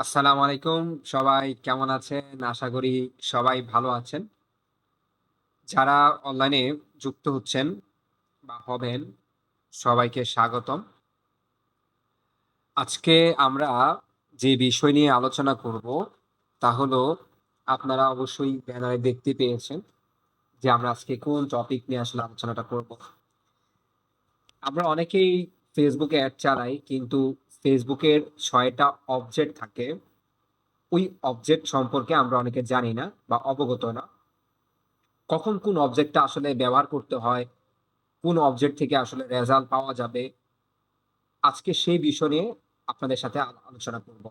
আসসালামু আলাইকুম। সবাই কেমন আছেন? আশা করি সবাই ভালো আছেন। যারা অনলাইনে যুক্ত হচ্ছেন বা হবেন, সবাইকে স্বাগতম। আজকে আমরা যে বিষয় নিয়ে আলোচনা করব, তা হলো আপনারা অবশ্যই ব্যানারে দেখতে পেয়েছেন যে আমরা আজকে কোন টপিক নিয়ে আসলে আলোচনাটা করব। আমরা অনেকেই ফেসবুকে অ্যাড চালাই, কিন্তু ফেসবুকের ৬ টা অবজেক্ট থাকে। ওই অবজেক্ট সম্পর্কে আমরা অনেকে জানি না বা অবগত না। কখন কোন অবজেক্টটা আসলে ব্যবহার করতে হয়, কোন অবজেক্ট থেকে আসলে রেজাল্ট পাওয়া যাবে, আজকে সেই বিষয় নিয়ে আপনাদের সাথে আলোচনা করব।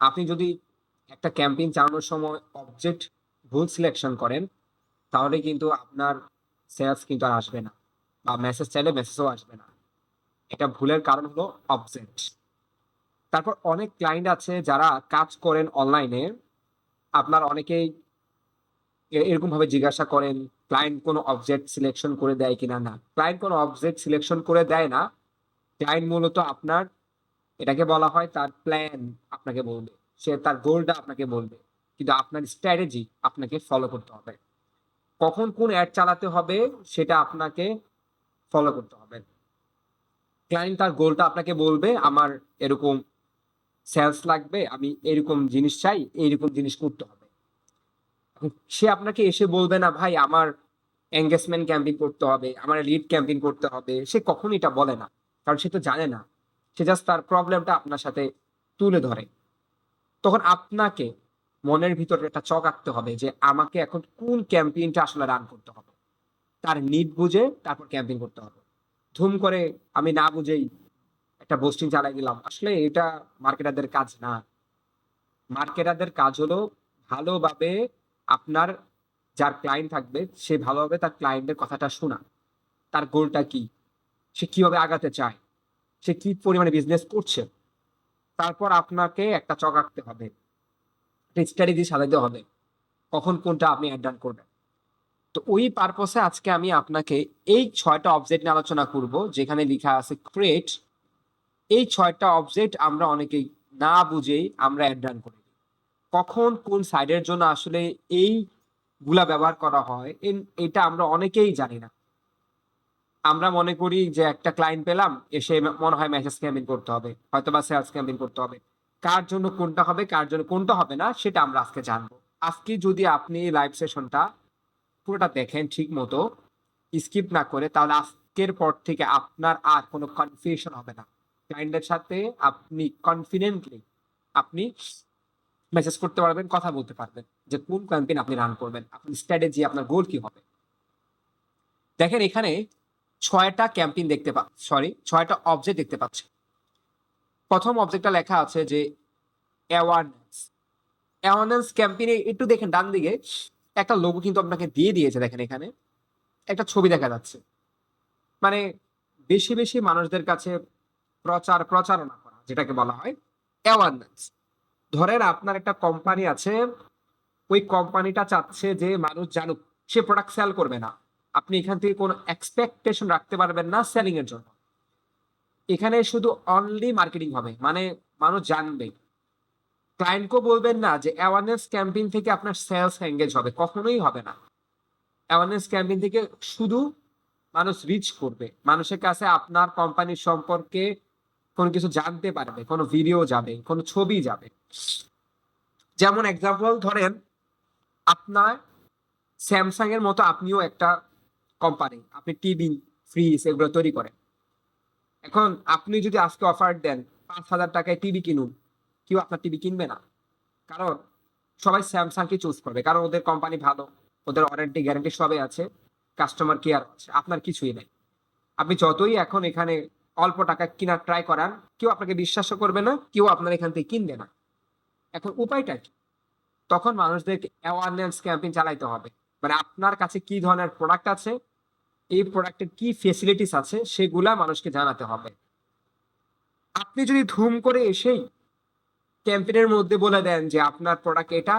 আপনি যদি একটা ক্যাম্পেইন চালানোর সময় অবজেক্ট ভুল সিলেকশন করেন, তাহলে কিন্তু আপনার সেলস কিন্তু আর আসবে না, বা মেসেজ চাইলে মেসেজও আসবে না। এটা ভুলের কারণ হলো অবজেক্ট। তারপর অনেক ক্লায়েন্ট আছে যারা কাজ করেন অনলাইনে। আপনার অনেকেই এরকম ভাবে জিজ্ঞাসা করেন, ক্লায়েন্ট কোনো অবজেক্ট সিলেকশন করে দেয় কিনা। না, ক্লায়েন্ট কোনো অবজেক্ট সিলেকশন করে দেয় না। ক্লায়েন্ট মূলত আপনার, এটাকে বলা হয় তার প্ল্যান আপনাকে বলবে। সে তার গোলটা আপনাকে বলবে, কিন্তু আপনার স্ট্র্যাটেজি আপনাকে ফলো করতে হবে। কখন কোন অ্যাড চালাতে হবে সেটা আপনাকে ফলো করতে হবে। ক্লায়েন্ট তার গোলটা আপনাকে বলবে, আমার এরকম সেলস লাগবে, আমি এরকম জিনিস চাই, এইরকম জিনিস করতে হবে। সে আপনাকে এসে বলবে না, ভাই আমার এঙ্গেজমেন্ট ক্যাম্পেইন করতে হবে, আমার লিড ক্যাম্পেইন করতে হবে। সে কখনো এটা বলে না, কারণ সে তো জানে না। সে জাস্ট তার প্রবলেমটা আপনার সাথে তুলে ধরে। তখন আপনাকে মনের ভিতরে একটা চক আঁকতে হবে যে আমাকে এখন কোন ক্যাম্পেইনটা আসলে রান করতে হবে। তার নিড বুঝে তারপর ক্যাম্পেইন করতে হবে। ধুম করে আমি না বুঝেই একটা পোস্টিং চালাই দিলাম, আসলে এটা মার্কেটারদের কাজ না। মার্কেটারদের কাজ হলো ভালোভাবে আপনার, যার ক্লায়েন্ট থাকবে সে ভালোভাবে তার ক্লায়েন্টের কথাটা শোনা। তার গোলটা কি, সে কিভাবে আগাতে চায়, সে কি পরিমাণে বিজনেস করছে। তারপর আপনাকে একটা চক আঁকতে হবে, একটা স্ট্র্যাটেজি সাজাতে হবে কখন কোনটা আপনি অ্যাড ডান করবেন। তো ওই পারপসে আজকে আমি আপনাকে এই ৬ টা অবজেক্ট নিয়ে আলোচনা করব, যেখানে লেখা আছে ক্রিয়েট। এই ৬ টা অবজেক্ট আমরা অনেকেই না বুঝেই আমরা অ্যাড রান করি। কখন কোন সাইডের জন্য আসলে এই গুলা ব্যবহার করা হয়, এটা আমরা অনেকেই জানি না। আমরা মনে করি যে একটা ক্লায়েন্ট পেলাম, এসে মনে হয় মেসেজ ক্যাম্পেইন করতে হবে, হয়তো বা সেলস ক্যাম্পেইন করতে হবে। কার জন্য কোনটা হবে, কার জন্য কোনটা হবে না, সেটা আমরা আজকে জানবো। আজকে যদি আপনি লাইভ সেশনটা পুরোটা দেখেন ঠিক মতো, স্কিপ না করে, তাহলে আজকের পর থেকে আপনার আর কোনো কনফিউশন হবে না। ক্লায়েন্টের সাথে আপনি কনফিডেন্টলি আপনি মেসেজ করতে পারবেন, কথা বলতে পারবেন যে কোন ক্যাম্পেইন আপনি রান করবেন, আপনার স্ট্র্যাটেজি, আপনার গোল কি হবে। দেখেন এখানে ৬ টা ক্যাম্পেইন দেখতে সরি ৬ টা অবজেক্ট দেখতে পাচ্ছেন। প্রথম অবজেক্টটা লেখা আছে যে অ্যাওয়ারনেস। অ্যাওয়ারনেস ক্যাম্পেইনে একটু দেখেন ডান দিকে একটা লোগো কিন্তু আপনাকে দিয়ে দিয়েছে। দেখেন এখানে একটা ছবি দেখা যাচ্ছে। মানে বেশি বেশি মানুষদের কাছে প্রচারণা করা, যেটাকে বলা হয় অ্যাওয়ারনেস। ধরেন আপনার একটা কোম্পানি আছে, ওই কোম্পানিটা চাচ্ছে যে মানুষ জানুক, সে প্রোডাক্ট সেল করবে না। আপনি এখান থেকে কোনো এক্সপেকটেশন রাখতে পারবেন না সেলিং এর জন্য। এখানে শুধু অনলি মার্কেটিং হবে, মানে মানুষ জানবে। ক্লায়েন্টকেও বলবেন না যে অ্যাওয়ারনেস ক্যাম্পেইন থেকে আপনার সেলস এঙ্গেজ হবে, কখনোই হবে না। অ্যাওয়ারনেস ক্যাম্পেইন থেকে শুধু মানুষ রিচ করবে, মানুষের কাছে আপনার কোম্পানির সম্পর্কে কোনো কিছু জানতে পারবে, কোনো ভিডিও যাবে, কোনো ছবি যাবে। যেমন এক্সাম্পল ধরেন, আপনার স্যামসাং এর মতো আপনিও একটা কোম্পানি, আপনি টিভি, ফ্রিজ এগুলো তৈরি করেন। এখন আপনি যদি আজকে অফার দেন ৫,০০০ টাকায় টিভি কিনুন, কেউ আপনার টিভি কিনবে না। কারণ সবাই স্যামসাং কে চুজ করবে, কারণ ওদের কোম্পানি ভালো, ওদের ওয়ারেন্টি গ্যারান্টি সবই আছে, কাস্টমার কেয়ার আছে, আপনার কিছুই নেই। আপনি যতই এখন এখানে অল্প টাকা কিনার ট্রাই করান, কেউ আপনাকে বিশ্বাসও করবে না, কেউ আপনার এখান থেকে কিনবে না। এখন উপায়টা কি? তখন মানুষদেরকে অ্যাওয়ারনেস ক্যাম্পেইন চালাইতে হবে। মানে আপনার কাছে কি ধরনের প্রোডাক্ট আছে, এই প্রোডাক্টের কি ফেসিলিটিস আছে, সেগুলা মানুষকে জানাতে হবে। আপনি যদি ধুম করে এসেই ক্যাম্পেইনের মধ্যে বলে দেন যে আপনার প্রোডাক্ট এটা,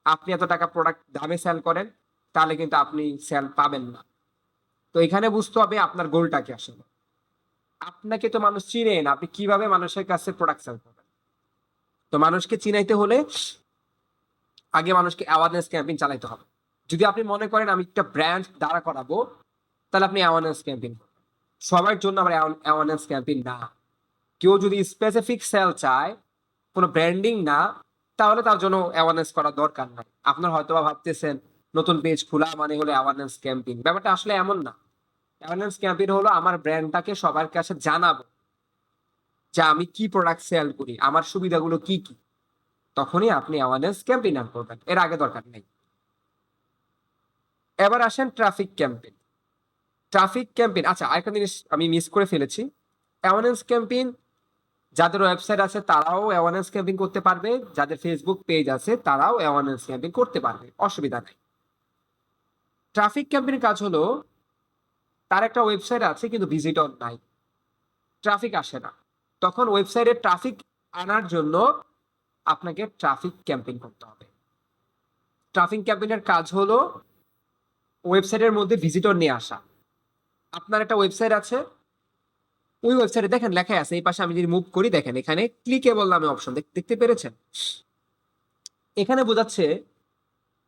আপনি এত টাকা প্রোডাক্ট দামে সেল করেন, তাহলে কিন্তু আপনি সেল পাবেন না। তো এখানে বুঝতে হবে আপনার গোলটা কি আসলে। আপনাকে তো মানুষ চিনে না, আপনি কিভাবে মানুষের কাছে প্রোডাক্ট সেল করবেন। তো মানুষকে চিনাইতে হলে আগে মানুষকে অ্যাওয়ারনেস ক্যাম্পেইন চালাইতে হবে। যদি আপনি মনে করেন আমি একটা ব্র্যান্ড দাঁড়া করাবো, তাহলে আপনি অ্যাওয়ারনেস ক্যাম্পেইন করবেন। সবার জন্য আবার অ্যাওয়ারনেস ক্যাম্পেইন না। কেউ যদি স্পেসিফিক সেল চায়, কোনো ব্র্যান্ডিং না, তাহলে তার জন্য অ্যাওয়ারনেস করার দরকার নাই। আপনার হয়তো বা ভাবতেছেন নতুন পেজ খোলা মানে হলো অ্যাওয়ারনেস ক্যাম্পেইন। ব্যাপারটা আসলে এমন না। অ্যাওয়ারনেস ক্যাম্পেইন হলো আমার ব্র্যান্ডটাকে সবার কাছে জানাবো যে আমি কি প্রোডাক্ট সেল করি, আমার সুবিধাগুলো কি কি। তখনই আপনি অ্যাওয়ারনেস ক্যাম্পেইন রান করবেন, এর আগে দরকার নেই। এবার আসেন ট্রাফিক ক্যাম্পেইন। ট্রাফিক ক্যাম্পেইন, আচ্ছা আরেকটা জিনিস আমি মিস করে ফেলেছি। অ্যাওয়ারনেস ক্যাম্পেইন যাদের ওয়েবসাইট আছে তারাও অ্যাওয়ারনেস ক্যাম্পেইন করতে পারবে, যাদের ফেসবুক পেজ আছে তারাও অ্যাওয়ারনেস ক্যাম্পেইন করতে পারবে, অসুবিধা নাই। ট্রাফিক ক্যাম্পেইনের কাজ হলো তার একটা ওয়েবসাইট আছে কিন্তু ভিজিটর নাই, ট্রাফিক আসে না। তখন ওয়েবসাইটে ট্রাফিক আনার জন্য আপনাকে ট্রাফিক ক্যাম্পেইন করতে হবে। ট্রাফিক ক্যাম্পেইনের কাজ হলো ওয়েবসাইটের মধ্যে ভিজিটর নিয়ে আসা। আপনার একটা ওয়েবসাইট আছে, ওই ওয়েবসাইটে দেখেন লেখা আছে, এই পাশে আমি যদি মুভ করি দেখেন এখানে ক্লিকেবল নামে অপশন দেখতে পেরেছেন। এখানে বোঝাচ্ছে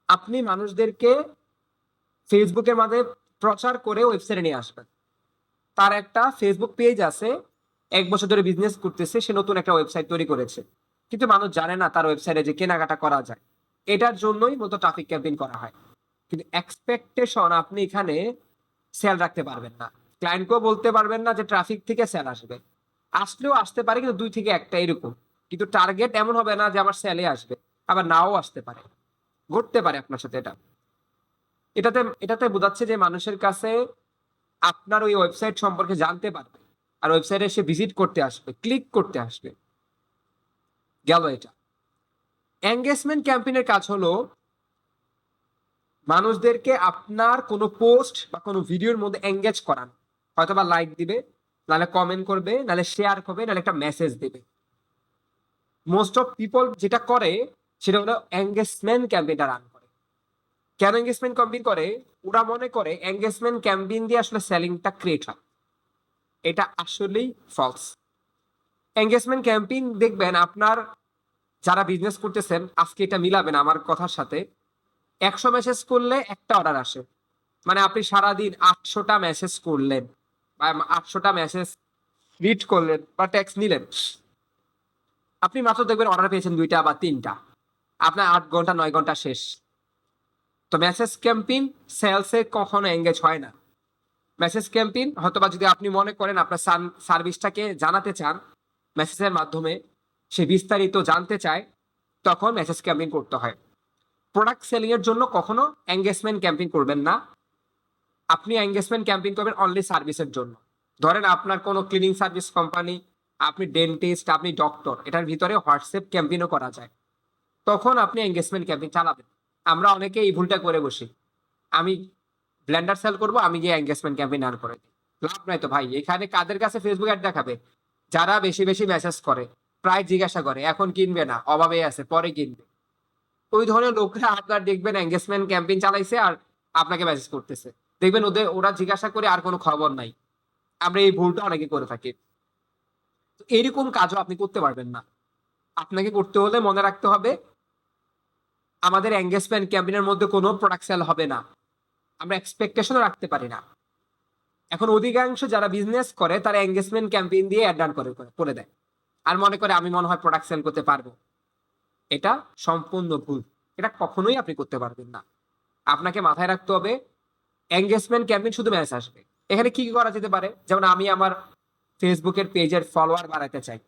আপনি মানুষদেরকে ফেসবুকের মাধ্যমে প্রচার করে ওয়েবসাইটে নিয়ে আসবেন। তার একটা ফেসবুক পেজ আছে, 1 বছর ধরে বিজনেস করতেছে, সে নতুন একটা ওয়েবসাইট তৈরি করেছে, কিন্তু মানুষ জানে না তার ওয়েবসাইটে যে কেনাকাটা করা যায়। এটার জন্যই মতো ট্রাফিক ক্যাম্পেইন করা হয়। কিন্তু এক্সপেকটেশন আপনি এখানে সেল রাখতে পারবেন না, ক্লায়েন্টকেও বলতে পারবেন না যে ট্রাফিক থেকে সেল আসবে। আসলেও আসতে পারে কিন্তু 2 থেকে 1টা এরকম। কিন্তু টার্গেট এমন হবে না যে আমার সেলে আসবে, আবার নাও আসতে পারে, ঘটতে পারে আপনার সাথে এটা। এটাতে বোঝাচ্ছে যে মানুষের কাছে আপনার ওই ওয়েবসাইট সম্পর্কে জানতে পারবে, আর ওয়েবসাইটে এসে ভিজিট করতে আসবে, ক্লিক করতে আসবে। গেল এটা। এঙ্গেজমেন্ট ক্যাম্পেইনের কাজ হলো মানুষদেরকে আপনার কোনো পোস্ট বা কোনো ভিডিওর মধ্যে এঙ্গেজ করানো। হয়তো বা লাইক দিবে, নাহলে কমেন্ট করবে, নাহলে শেয়ার করবে, নাহলে একটা মেসেজ দেবে। মোস্ট অফ পিপল যেটা করে সেটা হলো এঙ্গেজমেন্ট ক্যাম্পেইনটা রান করে। কেন এঙ্গেজমেন্ট ক্যাম্পেইন করে? ওরা মনে করে এঙ্গেজমেন্ট ক্যাম্পেইন দিয়ে আসলে সেলিংটা ক্রিয়েট হয়। এটা আসলেই ফলস। এঙ্গেজমেন্ট ক্যাম্পেইন দেখবেন আপনার যারা বিজনেস করতেছেন আজকে এটা মিলাবেন আমার কথার সাথে। 100 মেসেজ করলে একটা অর্ডার আসে, মানে আপনি সারাদিন 800টা মেসেজ করলেন বা 800টা মেসেজ রিড করলেন বা টেক্সট নিলেন, আপনি মাত্র দেখবেন অর্ডার পেয়েছেন 2টা বা 3টা। আপনার 8 ঘন্টা 9 ঘন্টা শেষ। তো মেসেজ ক্যাম্পেইন সেলসে কখনো এঙ্গেজ হয় না। মেসেজ ক্যাম্পেইন হয়তোবা যদি আপনি মনে করেন আপনার সার্ভিসটাকে জানাতে চান মেসেজের মাধ্যমে, সে বিস্তারিত জানতে চায়, তখন মেসেজ ক্যাম্পেইন করতে হয়। প্রোডাক্ট সেলিং এর জন্য কখনো এঙ্গেজমেন্ট ক্যাম্পেইন করবেন না। আপনি এঙ্গেজমেন্ট ক্যাম্পেইন করবেন অনলি সার্ভিসের জন্য। ধরেন আপনার কোনো ক্লিনিং সার্ভিস কোম্পানি, আপনি ডেন্টিস্ট, আপনি ডক্টর, এটার ভিতরে হোয়াটসঅ্যাপ ক্যাম্পেইনও করা যায়। তখন আপনি এঙ্গেজমেন্ট ক্যাম্পেইন চালাবেন। আমরা অনেকে এই ভুলটা করে বসি, আমি ব্লেন্ডার সেল করব, আমি গিয়ে এঙ্গেজমেন্ট ক্যাম্পেইন রান করে দিই। লাভ নাই তো ভাই। এখানে কাদের কাছে ফেসবুক অ্যাড দেখাবে? যারা বেশি বেশি মেসেজ করে, প্রায় জিজ্ঞাসা করে, এখন কিনবে না, অভাবে আছে, পরে কিনবে। ওই ধরনের লোকরা আপনার দেখবেন এঙ্গেজমেন্ট ক্যাম্পেইন চালাইছে আর আপনাকে মেসেজ করতেছে। দেখবেন ওরা জিজ্ঞাসা করে আর কোনো খবর নাই। আমরা এই ভুলটা অনেকে করে থাকি। তো এরকম কাজও আপনি করতে পারবেন না। আপনাকে করতে হলে মনে রাখতে হবে আমাদের এঙ্গেজমেন্ট ক্যাম্পেইনের মধ্যে কোনো প্রোডাক্ট সেল হবে না। আমরা এক্সপেকটেশনও রাখতে পারি না। এখন অধিকাংশ যারা বিজনেস করে তারা এঙ্গেজমেন্ট ক্যাম্পেইন দিয়ে অ্যাড রান করে দেয়, আর মনে করে আমি মনে হয় প্রোডাক্ট সেল করতে পারবো। এটা সম্পূর্ণ ভুল। এটা কখনোই আপনি করতে পারবেন না। আপনাকে মাথায় রাখতে হবে এঙ্গেজমেন্ট ক্যাম্পেইন শুধু মেসেজ আসবে। এখানে কি কি করা যেতে পারে? যেমন আমি আমার ফেসবুকের পেজের ফলোয়ার বাড়াতে চাই,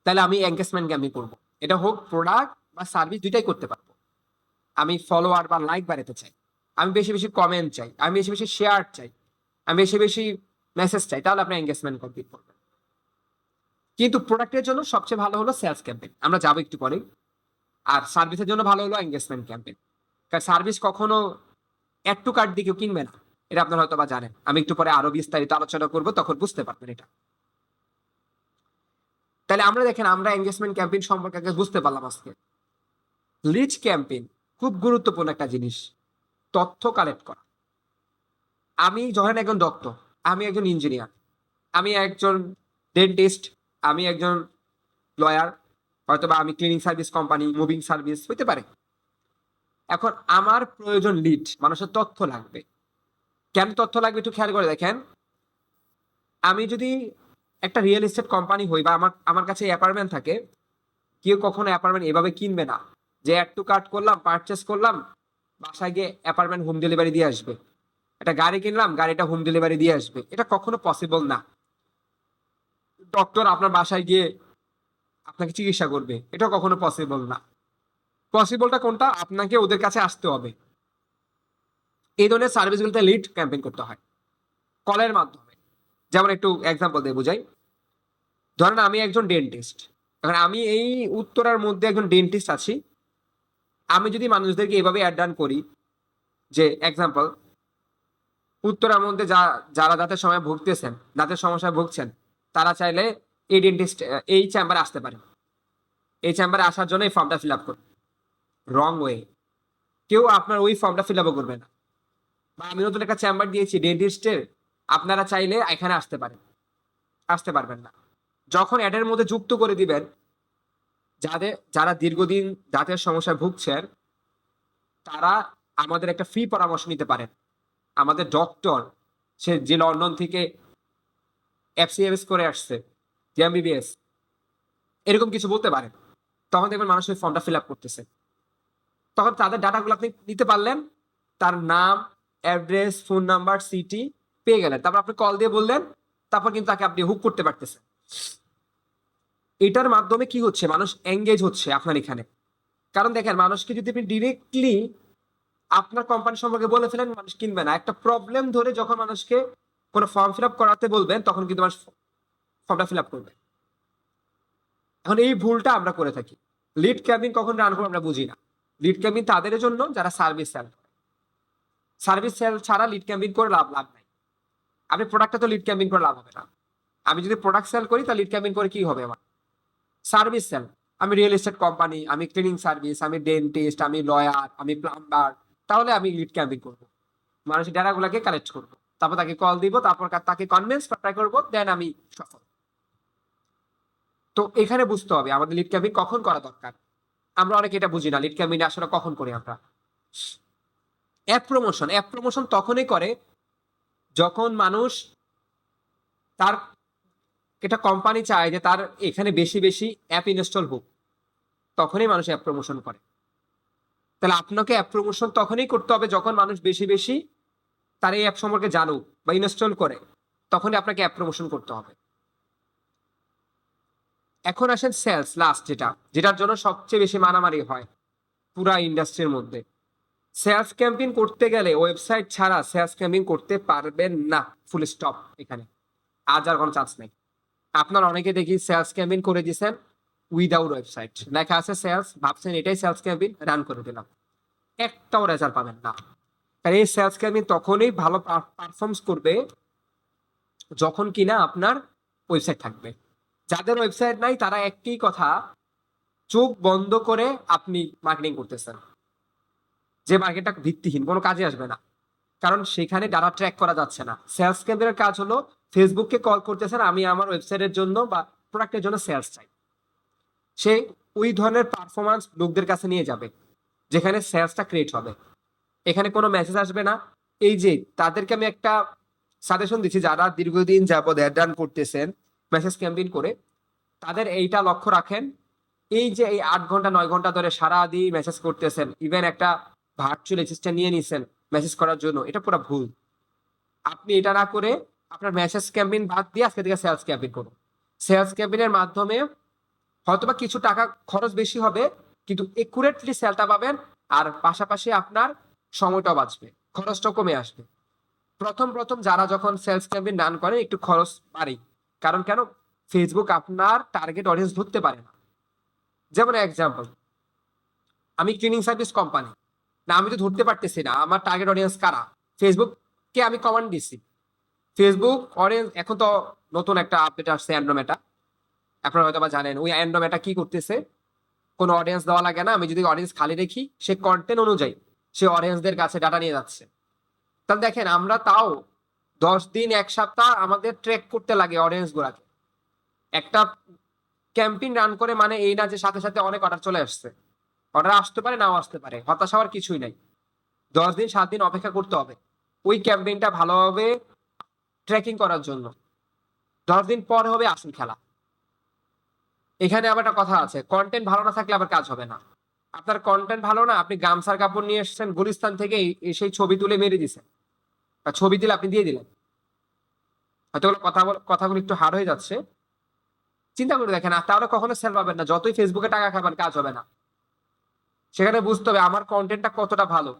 তাহলে আমি এঙ্গেজমেন্ট ক্যাম্পেইন করবো। এটা হোক প্রোডাক্ট বা সার্ভিস, দুইটাই করতে পারবো। আমি ফলোয়ার বা লাইক বাড়াতে চাই, আমি বেশি বেশি কমেন্ট চাই, আমি বেশি বেশি শেয়ার চাই, আমি বেশি বেশি মেসেজ চাই, তাহলে আপনি এঙ্গেজমেন্ট কমপ্লিট করবেন। কিন্তু প্রোডাক্টের জন্য সবচেয়ে ভালো হলো সেলস ক্যাম্পেইন, আমরা যাবো একটু পরে। আর সার্ভিসের জন্য ভালো হলো এঙ্গেজমেন্ট ক্যাম্পেইন। কারণ সার্ভিস কখনো অ্যাড টু কার্ট দিয়ে কেউ কিনবে না, এটা আপনারা হয়তো বা জানেন। আমি একটু পরে আরো বিস্তারিত আলোচনা করবো, তখন বুঝতে পারবেন এটা। তাহলে আমরা দেখেন আমরা এঙ্গেজমেন্ট ক্যাম্পেইন সম্পর্কে আগে বুঝতে পারলাম আজকে। লিড ক্যাম্পেইন খুব গুরুত্বপূর্ণ একটা জিনিস, তথ্য কালেক্ট করা। আমি যখন একজন ডক্টর, আমি একজন ইঞ্জিনিয়ার, আমি একজন ডেন্টিস্ট, আমি একজন লয়ার, হয়তো বা আমি cleaning service company, moving service হইতে পারে। এখন আমার প্রয়োজন লিড, মানুষের তথ্য লাগবে। কেন তথ্য লাগবে একটু খেয়াল করে দেখেন। আমি যদি একটা রিয়েল এস্টেট কোম্পানি হই বা আমার আমার কাছে অ্যাপার্টমেন্ট থাকে, কেউ কখনো অ্যাপার্টমেন্ট এভাবে কিনবে না যে অ্যাড টু কার্ট করলাম, পারচেস করলাম, বাসায় গিয়ে অ্যাপার্টমেন্ট হোম ডেলিভারি দিয়ে আসবে। একটা গাড়ি কিনলাম, গাড়িটা হোম ডেলিভারি দিয়ে আসবে। এটা কখনো পসিবল না। ডক্টর আপনার বাসায় গিয়ে আপনাকে চিকিৎসা করবে, এটা কখনো পসিবল না। পসিবলটা কোনটা? আপনাকে ওদের কাছে আসতে হবে। এই ধরনের সার্ভিসগুলোতে লিড ক্যাম্পেইন করতে হয় কলের মাধ্যমে। যেমন একটু এক্সাম্পল দিয়ে বুঝাই। ধরেন আমি একজন ডেন্টিস্ট। এখন আমি এই উত্তরার মধ্যে একজন ডেন্টিস্ট আছি। আমি যদি মানুষদেরকে এভাবে অ্যাড ডান করি যে এক্সাম্পল, উত্তরার মধ্যে যারা দাঁতের সময় ভুগতেছেন, দাঁতের সমস্যায় ভুগছেন, তারা চাইলে এই ডেন্টিস্ট এই চেম্বারে আসতে পারে। এই চেম্বারে আসার জন্য এই ফর্মটা ফিল আপ করবে। রং ওয়ে। কেউ আপনার ওই ফর্মটা ফিল আপও করবে না। বা আমি নতুন একটা চেম্বার দিয়েছি ডেন্টিস্টের, আপনারা চাইলে এখানে আসতে পারেন, আসতে পারবেন না। যখন অ্যাডের মধ্যে যুক্ত করে দিবেন যারা দীর্ঘদিন দাঁতের সমস্যায় ভুগছেন, তারা আমাদের একটা ফ্রি পরামর্শ নিতে পারেন। আমাদের ডক্টর, সে যে লন্ডন থেকে এফসিএমএস করে আসছে, যে এমবিবিএস, এরকম কিছু বলতে পারেন। তখন দেখবেন মানুষ ওই ফর্মটা ফিল আপ করতেছে। তখন তাদের ডাটাগুলো আপনি নিতে পারলেন, তার নাম, অ্যাড্রেস, ফোন নাম্বার, সিটি পেয়ে গেলেন। তারপর আপনি কল দিয়ে বললেন, তারপর কিন্তু তাকে আপনি হুক করতে পারতেছেন। এটার মাধ্যমে কি হচ্ছে? মানুষ এঙ্গেজ হচ্ছে আপনার এখানে। কারণ দেখেন, মানুষকে যদি আপনি ডিরেক্টলি আপনার কোম্পানি সম্পর্কে বলে ফেলেন, মানুষ কিনবে না। একটা প্রবলেম ধরে যখন মানুষকে কোনো ফর্ম ফিল আপ করাতে বলবেন, তখন কিন্তু মানুষ ফর্মটা ফিল আপ করবে। এখন এই ভুলটা আমরা করে থাকি। লিড ক্যাম্পেইন কখন রান করবো আমরা বুঝি না। লিড ক্যাম্পেইন তাদের জন্য যারা সার্ভিস সেল। সার্ভিস সেল ছাড়া লিড ক্যাম্পেইন করে লাভ নাই। আপনি প্রোডাক্টটা তো লিড ক্যাম্পেইন করে লাভ হবে না। আমি যদি প্রোডাক্ট সেল করি, তাহলে লিড ক্যাম্পেইন করে কি হবে? আমার সার্ভিস সেল। আমি রিয়েল এস্টেট কোম্পানি, আমি ক্লিনিং সার্ভিস, আমি ডেন্টিস্ট, আমি লয়ার, আমি প্লাম্বার, তাহলে আমি লিড ক্যাম্পেইন করবো। মানুষের ডেটাগুলোকে কালেক্ট করবো, তারপর তাকে কল দিব, তারপর তাকে কনভিন্স ট্রাই করবো, দেন আমি সফল। তো এখানে বুঝতে হবে আমাদের লিড ক্যাম্পেইন কখন করা দরকার। আমরা অনেকে এটা বুঝি না, লিড ক্যাম্পেইন আসলে কখন করি আমরা। অ্যাপ প্রমোশন তখনই করে যখন মানুষ, তার এটা কোম্পানি চায় যে তার এখানে বেশি বেশি অ্যাপ ইনস্টল হোক, তখনই মানুষ অ্যাপ প্রমোশন করে। তাহলে আপনাকে অ্যাপ প্রমোশন তখনই করতে হবে যখন মানুষ বেশি বেশি তার এই অ্যাপ সম্পর্কে জানুক বা ইনস্টল করে, তখনই আপনাকে অ্যাপ প্রমোশন করতে হবে। এখন আসেন সেলস লাস্ট, যেটার জন্য সবচেয়ে বেশি মারামারি হয় পুরা ইন্ডাস্ট্রির মধ্যে। সেলস ক্যাম্পেইন করতে গেলে ওয়েবসাইট ছাড়া সেলস ক্যাম্পেইন করতে পারবেন না, ফুল স্টপ। এখানে আজ আর কোনো চান্স নেই। আপনার অনেকে দেখি সেলস ক্যাম্পেইন করে দিয়েছেন উইদাউট ওয়েবসাইট, লেখা আছে সেলস, ভাবছেন এটাই সেলস ক্যাম্পেইন, রান করে দিলাম, একটাও রেজাল্ট পাবেন না। কারণ এই সেলস ক্যাম্পেইন তখনই ভালো পারফর্মস করবে যখন কিনা আপনার ওয়েবসাইট থাকবে। যাদের ওয়েবসাইট নাই, তারা একই কথা, চোখ বন্ধ করে আপনি মার্কেটিং করতেছেন, যে মার্কেটটা ভিত্তিহীন, কোনো কাজে আসবে না। কারণ সেখানে ডাটা ট্র্যাক করা যাচ্ছে না। সেলস ক্যাম্পেইনের কাজ হলো ফেসবুককে কল করতেছেন, আমি আমার ওয়েবসাইটের জন্য বা প্রোডাক্টের জন্য সেলস চাই। সে ওই ধরনের পারফরমেন্স লোকদের কাছে নিয়ে যাবে যেখানে সেলসটা ক্রিয়েট হবে। এখানে কোনো মেসেজ আসবে না। এই যে তাদেরকে আমি একটা সাজেশন দিচ্ছি, যারা দীর্ঘদিন যাবত অ্যাড রান করতেছেন মেসেজ ক্যাম্পেইন করে, তাদের এইটা লক্ষ্য রাখেন। এই যে এই 8 ঘন্টা 9 ঘন্টা ধরে সারাদিন মেসেজ করতেছেন, ইভেন একটা ভার্চুয়াল অ্যাসিস্ট্যান্ট নিয়ে নিছেন মেসেজ করার জন্য, এটা পুরো ভুল। আপনি এটা না করে আপনার মেসেজ ক্যাম্পেইন বাদ দিয়ে আজকে থেকে সেলস ক্যাম্পেইন করুন। সেলস ক্যাম্পেইনের মাধ্যমে হয়তোবা কিছু টাকা খরচ বেশি হবে, কিন্তু একুরেটলি সেলটা পাবেন। আর পাশাপাশি আপনার সময়টাও বাঁচবে, খরচটাও কমে আসবে। প্রথম প্রথম যারা যখন সেলস ক্যাম্পেইন রান করে একটু খরচ বাড়ে। কারণ কেন? ফেসবুক আপনার টার্গেট অডিয়েন্স ধরতে পারে না। যেমন এক্সাম্পল, আমি ক্লিনিং সার্ভিস কোম্পানি, না আমি তো ধরতে পারতেছি না আমার টার্গেট অডিয়েন্স কারা। ফেসবুককে আমি কমান্ড দিচ্ছি, ফেসবুক অডিয়েন্স, এখন তো নতুন একটা আপডেট আসছে অ্যান্ড্রোমেটা, আপনারা হয়তো বা জানেন। ওই অ্যান্ড্রোমেটা কি করতেছে, কোনো অডিয়েন্স দেওয়া লাগে না, আমি যদি অডিয়েন্স খালি রেখি, সে কন্টেন্ট অনুযায়ী সে অডিয়েন্সদের কাছে ডাটা নিয়ে যাচ্ছে। তাহলে দেখেন, আমরা তাও 10 দিন 1 সপ্তাহ আমাদের ট্র্যাক করতে লাগে অডিয়েন্স গুলাকে। একটা ক্যাম্পেইন রান করে মানে এই না যে সাথে সাথে অনেক অর্ডার চলে আসছে। অর্ডার আসতে পারে, নাও আসতে পারে। হতাশ হওয়ার কিছুই নাই। 10 দিন 7 দিন অপেক্ষা করতে হবে ওই ক্যাম্পেইনটা ভালোভাবে ট্র্যাকিং করার জন্য। 10 দিন পর হবে আসল খেলা। এখানে আবার একটা কথা আছে, কন্টেন্ট ভালো না থাকলে আবার কাজ হবে না। আপনার কন্টেন্ট ভালো না, আপনি গামছার কাপড় নিয়ে এসেছেন গুলিস্তান থেকে, সেই ছবি তুলে মেরে দিছেন, বা ছবি দিলে আপনি দিয়ে দিলেন, হয়তো কথাগুলো একটু হার্ড হয়ে যাচ্ছে, চিন্তা করে দেখেন। তাহলে কখনো সেল পাবেন না, যতই ফেসবুকে টাকা খাবেন কাজ হবে না। সেখানে বুঝতে হবে আমার কন্টেন্টটা কতটা ভালো।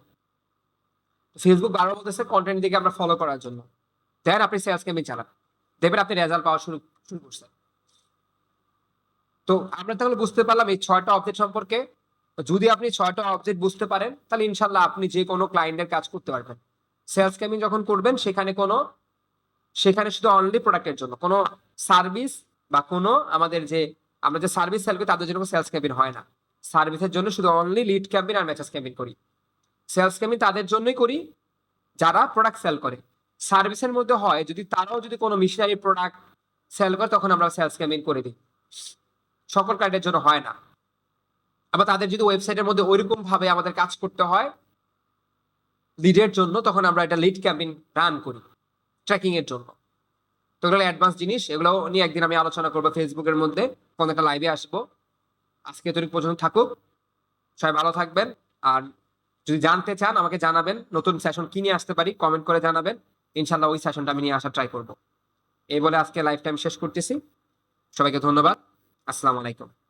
ফেসবুক বারবার বলতেছে কন্টেন্ট দিকে আমরা ফলো করার জন্য, দেন আপনি সেলস ক্যাম্পেইন চালান, দেখবেন আপনি রেজাল্ট পাওয়া শুরু শুরু করছেন। তো আমরা তাহলে বুঝতে পারলাম এই 6টা অবজেক্ট সম্পর্কে। যদি আপনি 6টা অবজেক্ট বুঝতে পারেন তাহলে ইনশাল্লাহ আপনি যে কোনো ক্লায়েন্টের কাজ করতে পারবেন। সেলস ক্যাম্পেইন যখন করবেন সেখানে শুধু অনলি প্রোডাক্টের জন্য, কোনো সার্ভিস বা কোনো আমরা যে সার্ভিস সেল করি তাদের জন্য সেলস ক্যাম্পেইন হয় না। সার্ভিসের জন্য শুধু অনলি লিড ক্যাম্পেইন আর মেসেজ ক্যাম্পেইন করি। সেলস ক্যাম্পেইন তাদের জন্যই করি যারা প্রোডাক্ট সেল করে। সার্ভিসের মধ্যে হয় যদি তারাও যদি কোনো মিশনারি প্রোডাক্ট সেল করে তখন আমরা সেলস ক্যাম্পেইন করে দিই। সকল ক্লায়েন্টের জন্য হয় না। আবার তাদের যদি ওয়েবসাইটের মধ্যে ওইরকম ভাবে আমাদের কাজ করতে হয় লিডের জন্য, তখন আমরা এটা লিড ক্যাম্পেইন রান করি ট্র্যাকিং এর জন্য। তো এগুলো অ্যাডভান্স জিনিস, এগুলো নিয়ে একদিন আমি আলোচনা করবো ফেসবুকের মধ্যে, কোনো একটা লাইভে আসবো। আজকে এতটুকু পর্যন্ত থাকুক, সবাই ভালো থাকবেন। আর যদি জানতে চান আমাকে জানাবেন নতুন সেশন কি নিয়ে আসতে পারি, কমেন্ট করে জানাবেন। ইনশাল্লাহ ওই সেশনটা আমি নিয়ে আসার ট্রাই করবো। এই বলে আজকে লাইফ টাইম শেষ করতেছি। সবাইকে ধন্যবাদ। আসসালামু আলাইকুম।